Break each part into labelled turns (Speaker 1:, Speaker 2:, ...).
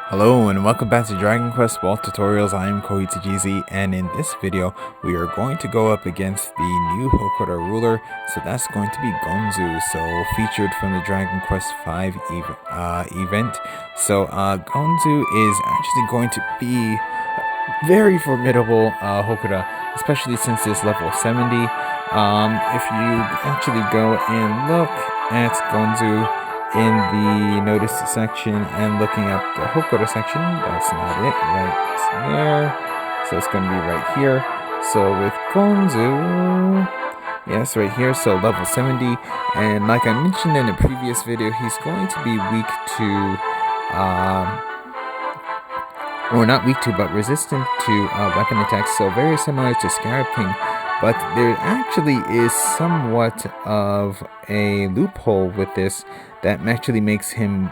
Speaker 1: Hello and welcome back to Dragon Quest Wall Tutorials. I am Kohitsujizi, and in this video we are going to go up against the new Hokora ruler. So that's going to be Gonzu, so featured from the Dragon Quest V event. So Gonzu is actually going to be very formidable Hokora, especially since it's level 70. If you actually go and look at Gonzu in the notice section and looking at the Hokora section, that's not it, right there. So it's going to be right here. So with Gonzu, yes, right here, so level 70. And like I mentioned in a previous video, he's going to be weak to, or not weak to, but resistant to weapon attacks. So very similar to Scarab King. But there actually is somewhat of a loophole with this that actually makes him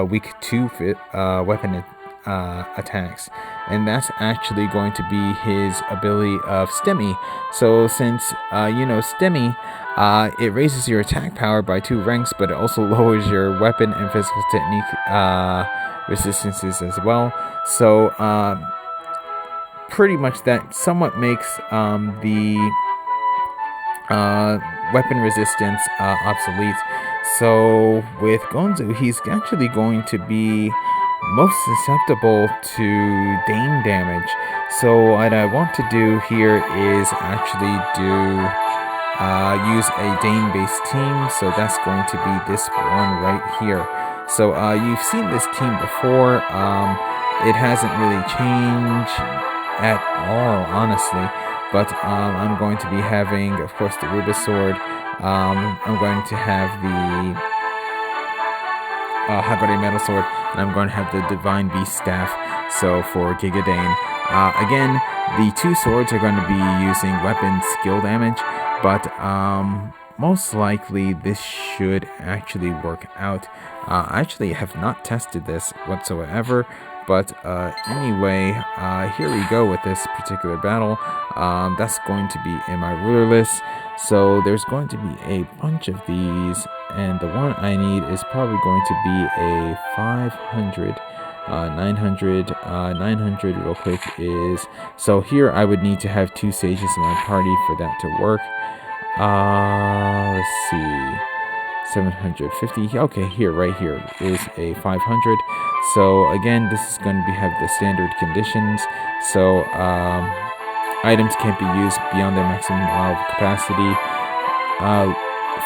Speaker 1: weak to weapon attacks, and that's actually going to be his ability of Stemmy. So since Stemmy, it raises your attack power by 2 ranks, but it also lowers your weapon and physical technique resistances as well. So pretty much that somewhat makes the weapon resistance obsolete. So with Gonzu, he's actually going to be most susceptible to Dane damage. So what I want to do here is actually use a Dane based team. So that's going to be this one right here. So you've seen this team before. It hasn't really changed at all, honestly, but I'm going to be having, of course, the Ruba Sword. I'm going to have the Hagare Metal Sword, and I'm going to have the Divine Beast Staff, so for Giga Dane. Again, the 2 swords are going to be using weapon skill damage, but most likely this should actually work out. I actually have not tested this whatsoever. But anyway, here we go with this particular battle. That's going to be in my ruler list. So there's going to be a bunch of these, and the one I need is probably going to be a 500. 900 real quick is, so here I would need to have 2 sages in my party for that to work. Let's see. 750. Okay, right here is a 500. So again, this is going to have the standard conditions. So items can't be used beyond their maximum capacity.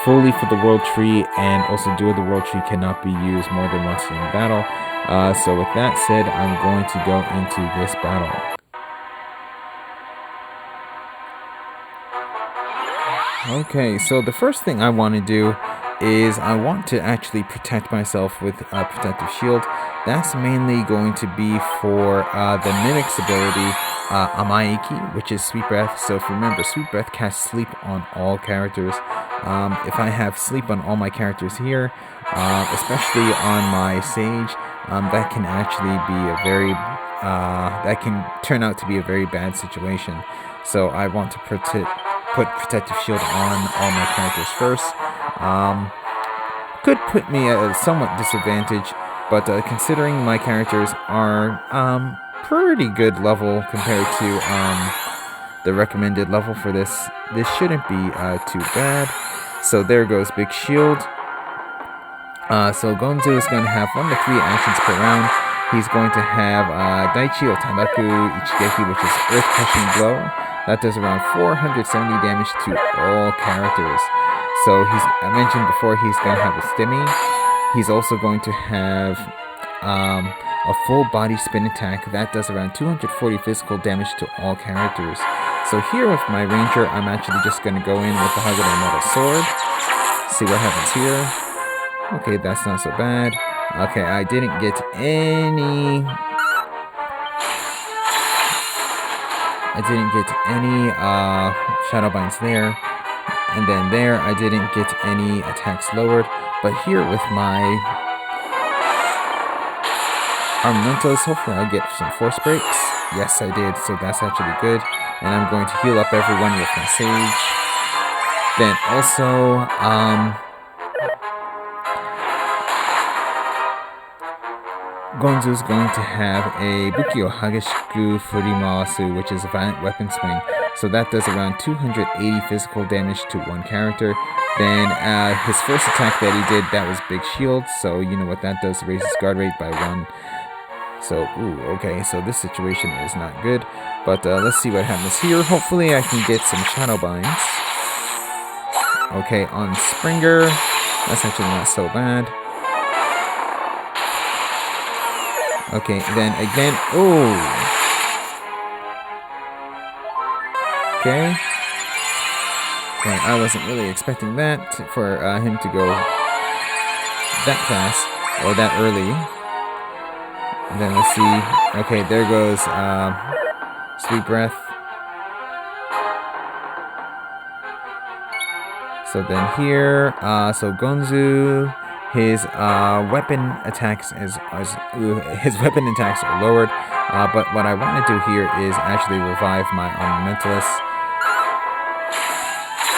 Speaker 1: Fully for the world tree, and also dual the world tree cannot be used more than once in battle. So with that said, I'm going to go into this battle. Okay, so the first thing I want to do is I want to actually protect myself with a protective shield. That's mainly going to be for the Mimic's ability, Amaiki, which is Sweet Breath. So if you remember, Sweet Breath casts sleep on all characters. If I have sleep on all my characters here, especially on my Sage, that can actually be a very, that can turn out to be a very bad situation. So I want to put protective shield on all my characters first. Could put me at a somewhat disadvantage, but considering my characters are pretty good level compared to the recommended level for this shouldn't be too bad. So there goes Big Shield. So Gonzu is going to have 1 to 3 actions per round. He's going to have Daichi Otadaku Ichigeki, which is Earth Crushing Blow. That does around 470 damage to all characters. So I mentioned before, he's going to have a Stemmy. He's also going to have a full body spin attack. That does around 240 physical damage to all characters. So here with my Ranger, I'm actually just going to go in with the Hagare Metal Sword. See what happens here. Okay, that's not so bad. Okay, I didn't get any Shadow Binds there. And then there, I didn't get any attacks lowered. But here with my Armamentalist, hopefully I'll get some force breaks. Yes, I did, so that's actually good. And I'm going to heal up everyone with my Sage. Then also, Gonzu is going to have a Bukio Hageshiku Furimawasu, which is a violent weapon swing. So that does around 280 physical damage to one character. Then his first attack that he did, that was Big Shield. So you know what that does, raises guard rate by 1. So, okay, so this situation is not good. But let's see what happens here. Hopefully I can get some Shadow Binds. Okay, on Springer, that's actually not so bad. Okay, then again, okay. Okay, I wasn't really expecting that for him to go that fast or that early. And then let's see. Okay, there goes Sweet Breath. So then here, so Gonzu, his weapon attacks his weapon attacks are lowered. But what I want to do here is actually revive my Armamentalist.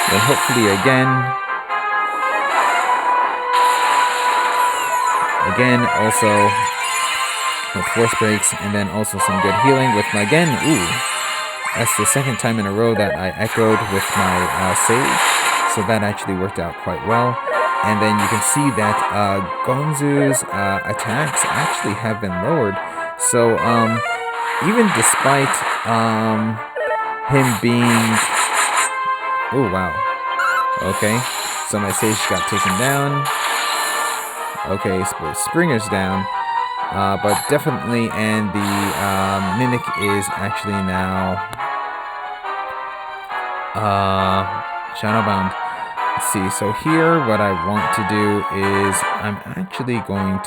Speaker 1: Then hopefully again also with Force Breaks, and then also some good healing with my again. That's the second time in a row that I echoed with my save. So that actually worked out quite well. And then you can see that Gonzu's attacks actually have been lowered. So even despite him being... Oh, wow. Okay. So my Sage got taken down. Okay, so Springer's down. But definitely, and the Mimic is actually now Shadowbound. Let's see, so here what I want to do is I'm actually going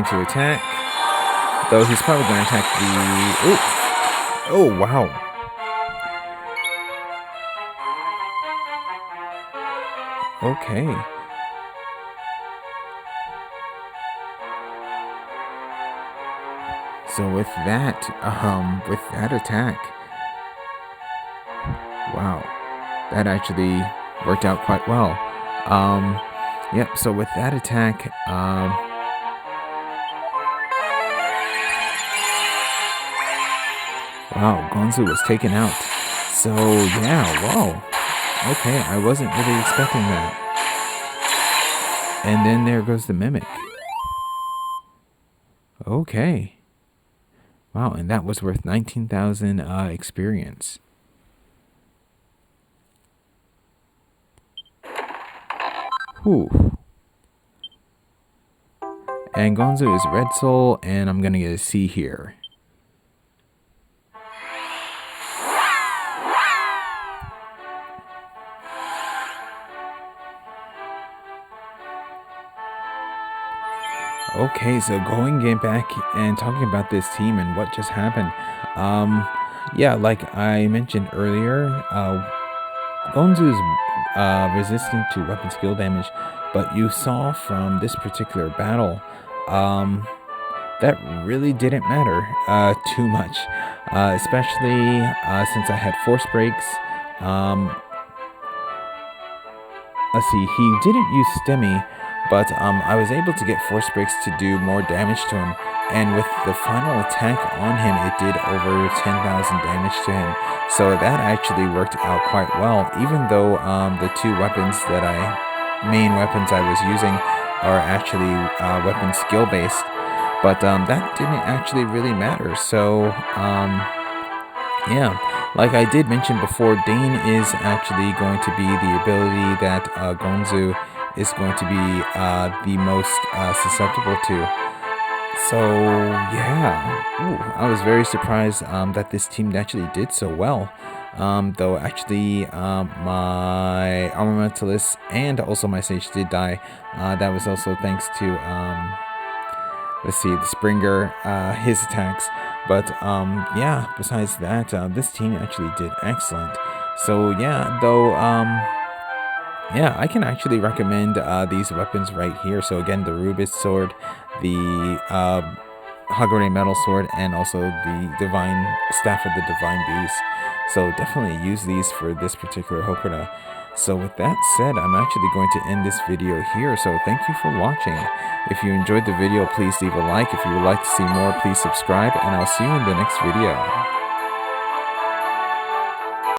Speaker 1: to attack, though he's probably going to attack the... Oh, wow. Okay. So with that attack, wow, that actually worked out quite well. Yep, so with that attack, wow, Gonzu was taken out. So yeah, wow. Okay, I wasn't really expecting that. And then there goes the Mimic. Okay. Wow, and that was worth 19,000 experience. Whew. And Gonzu is Red Soul, and I'm gonna get a C here. Okay, so going back and talking about this team and what just happened. Yeah, like I mentioned earlier, Gonzu is resistant to weapon skill damage, but you saw from this particular battle, that really didn't matter too much, especially since I had Force Breaks. Let's see, he didn't use Stemmy, but I was able to get Force Breaks to do more damage to him, and with the final attack on him, it did over 10,000 damage to him. So that actually worked out quite well, even though the two main weapons I was using are actually weapon skill based, but that didn't actually really matter. So yeah, like I did mention before, Dane is actually going to be the ability that Gonzu is going to be the most susceptible to. So yeah, I was very surprised that this team actually did so well. Though actually my Armamentalist and also my Sage did die. That was also thanks to let's see, the Springer, his attacks. But yeah, besides that, this team actually did excellent. So yeah, though yeah, I can actually recommend these weapons right here. So again, the Rubis Sword, the Hagore Metal Sword, and also the Divine Staff of the Divine Beast. So definitely use these for this particular Hokora. So with that said, I'm actually going to end this video here, so thank you for watching. If you enjoyed the video, please leave a like. If you would like to see more, please subscribe, and I'll see you in the next video.